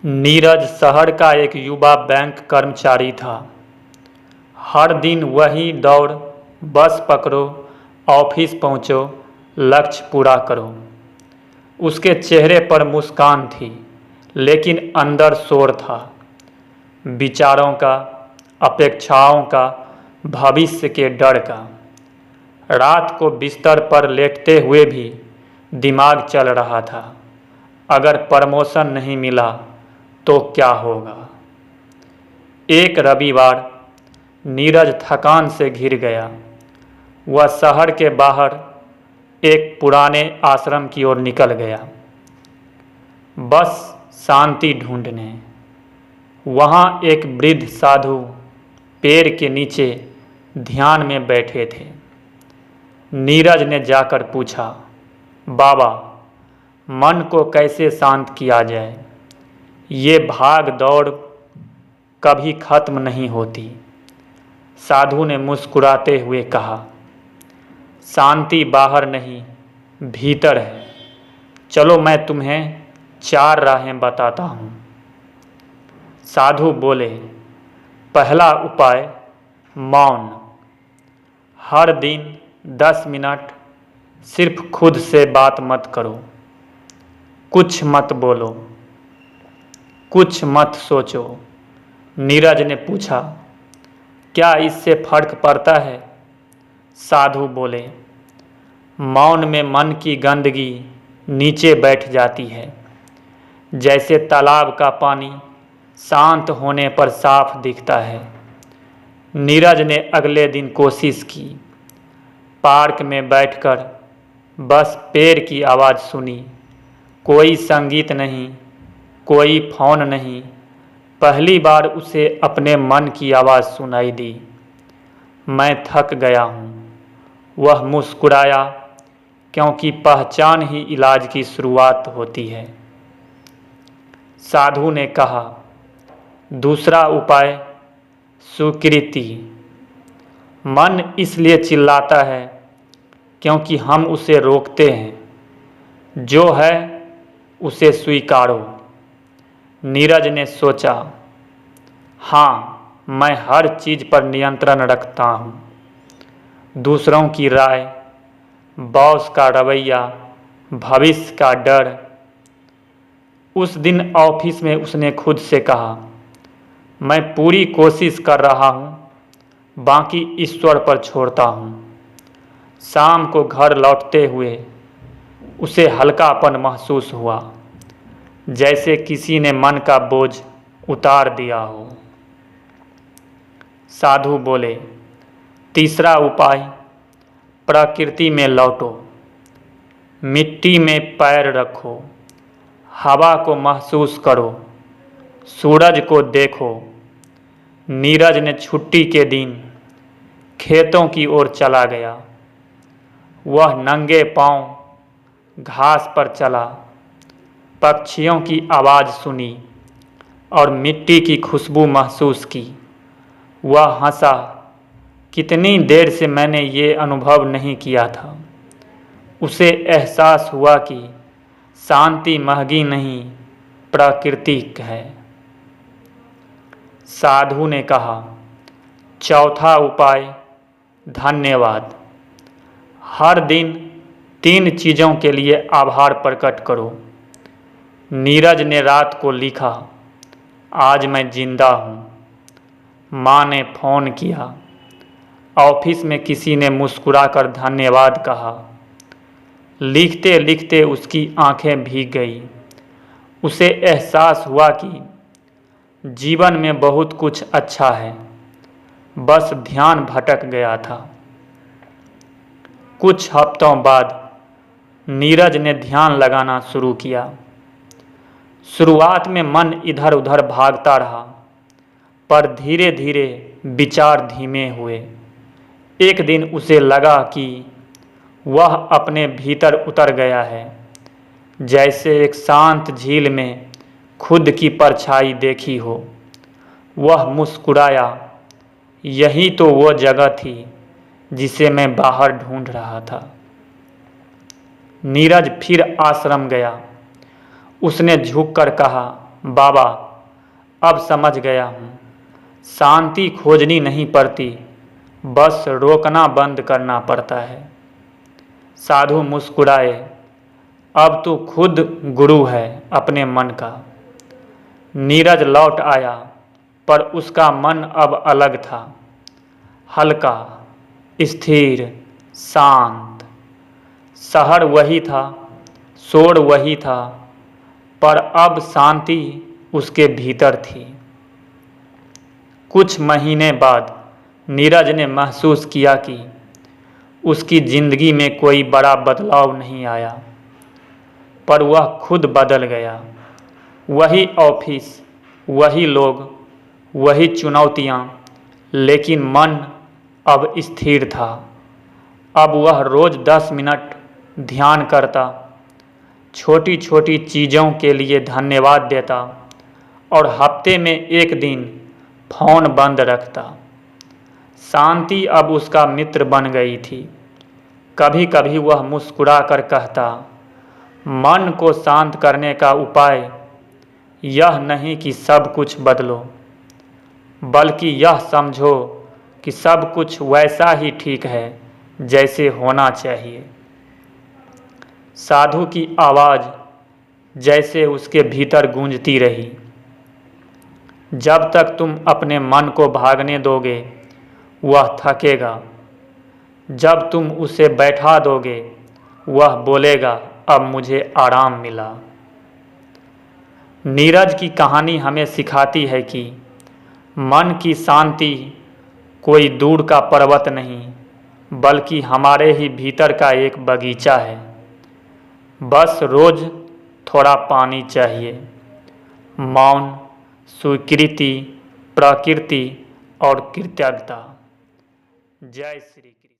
नीरज शहर का एक युवा बैंक कर्मचारी था। हर दिन वही दौड़, बस पकड़ो, ऑफिस पहुंचो, लक्ष्य पूरा करो। उसके चेहरे पर मुस्कान थी, लेकिन अंदर शोर था, विचारों का, अपेक्षाओं का, भविष्य के डर का। रात को बिस्तर पर लेटते हुए भी दिमाग चल रहा था, अगर प्रमोशन नहीं मिला तो क्या होगा। एक रविवार नीरज थकान से घिर गया। वह शहर के बाहर एक पुराने आश्रम की ओर निकल गया, बस शांति ढूंढने। वहाँ एक वृद्ध साधु पेड़ के नीचे ध्यान में बैठे थे। नीरज ने जाकर पूछा, बाबा, मन को कैसे शांत किया जाए? ये भाग दौड़ कभी खत्म नहीं होती। साधु ने मुस्कुराते हुए कहा, शांति बाहर नहीं, भीतर है। चलो मैं तुम्हें 4 राहें बताता हूँ। साधु बोले, पहला उपाय मौन। हर दिन 10 मिनट सिर्फ खुद से बात मत करो। कुछ मत बोलो, कुछ मत सोचो। नीरज ने पूछा, क्या इससे फर्क पड़ता है? साधु बोले, मौन में मन की गंदगी नीचे बैठ जाती है, जैसे तालाब का पानी शांत होने पर साफ दिखता है। नीरज ने अगले दिन कोशिश की। पार्क में बैठकर बस पेड़ की आवाज़ सुनी। कोई संगीत नहीं, कोई फोन नहीं। पहली बार उसे अपने मन की आवाज़ सुनाई दी, मैं थक गया हूँ। वह मुस्कुराया, क्योंकि पहचान ही इलाज की शुरुआत होती है। साधु ने कहा, दूसरा उपाय स्वीकृति। मन इसलिए चिल्लाता है क्योंकि हम उसे रोकते हैं। जो है उसे स्वीकारो। नीरज ने सोचा, हाँ, मैं हर चीज़ पर नियंत्रण रखता हूँ। दूसरों की राय, बॉस का रवैया, भविष्य का डर। उस दिन ऑफिस में उसने खुद से कहा, मैं पूरी कोशिश कर रहा हूँ, बाकी ईश्वर पर छोड़ता हूँ। शाम को घर लौटते हुए उसे हल्कापन महसूस हुआ, जैसे किसी ने मन का बोझ उतार दिया हो। साधु बोले, तीसरा उपाय प्रकृति में लौटो। मिट्टी में पैर रखो, हवा को महसूस करो, सूरज को देखो। नीरज ने छुट्टी के दिन खेतों की ओर चला गया। वह नंगे पांव घास पर चला, पक्षियों की आवाज़ सुनी और मिट्टी की खुशबू महसूस की। वह हंसा, कितनी देर से मैंने ये अनुभव नहीं किया था। उसे एहसास हुआ कि शांति महंगी नहीं, प्राकृतिक है। साधु ने कहा, चौथा उपाय धन्यवाद। हर दिन 3 चीज़ों के लिए आभार प्रकट करो। नीरज ने रात को लिखा, आज मैं जिंदा हूँ। माँ ने फ़ोन किया। ऑफिस में किसी ने मुस्कुराकर धन्यवाद कहा। लिखते लिखते उसकी आंखें भीग गई। उसे एहसास हुआ कि जीवन में बहुत कुछ अच्छा है, बस ध्यान भटक गया था। कुछ हफ्तों बाद नीरज ने ध्यान लगाना शुरू किया। शुरुआत में मन इधर उधर भागता रहा, पर धीरे धीरे विचार धीमे हुए। एक दिन उसे लगा कि वह अपने भीतर उतर गया है, जैसे एक शांत झील में खुद की परछाई देखी हो। वह मुस्कुराया, यही तो वो जगह थी जिसे मैं बाहर ढूंढ रहा था। नीरज फिर आश्रम गया। उसने झुककर कहा, बाबा, अब समझ गया हूँ, शांति खोजनी नहीं पड़ती, बस रोकना बंद करना पड़ता है। साधु मुस्कुराए, अब तू खुद गुरु है अपने मन का। नीरज लौट आया, पर उसका मन अब अलग था, हल्का, स्थिर, शांत। शहर वही था, शोर वही था, पर अब शांति उसके भीतर थी। कुछ महीने बाद नीरज ने महसूस किया कि उसकी ज़िंदगी में कोई बड़ा बदलाव नहीं आया, पर वह खुद बदल गया। वही ऑफिस, वही लोग, वही चुनौतियाँ, लेकिन मन अब स्थिर था। अब वह रोज़ 10 मिनट ध्यान करता, छोटी छोटी चीज़ों के लिए धन्यवाद देता और हफ्ते में एक दिन फ़ोन बंद रखता। शांति अब उसका मित्र बन गई थी। कभी कभी वह मुस्कुरा कर कहता, मन को शांत करने का उपाय यह नहीं कि सब कुछ बदलो, बल्कि यह समझो कि सब कुछ वैसा ही ठीक है जैसे होना चाहिए। साधु की आवाज़ जैसे उसके भीतर गूंजती रही, जब तक तुम अपने मन को भागने दोगे वह थकेगा, जब तुम उसे बैठा दोगे वह बोलेगा, अब मुझे आराम मिला। नीरज की कहानी हमें सिखाती है कि मन की शांति कोई दूर का पर्वत नहीं, बल्कि हमारे ही भीतर का एक बगीचा है। बस रोज़ थोड़ा पानी चाहिए, मौन, स्वीकृति, प्रकृति और कृतज्ञता। जय श्री कृष्ण।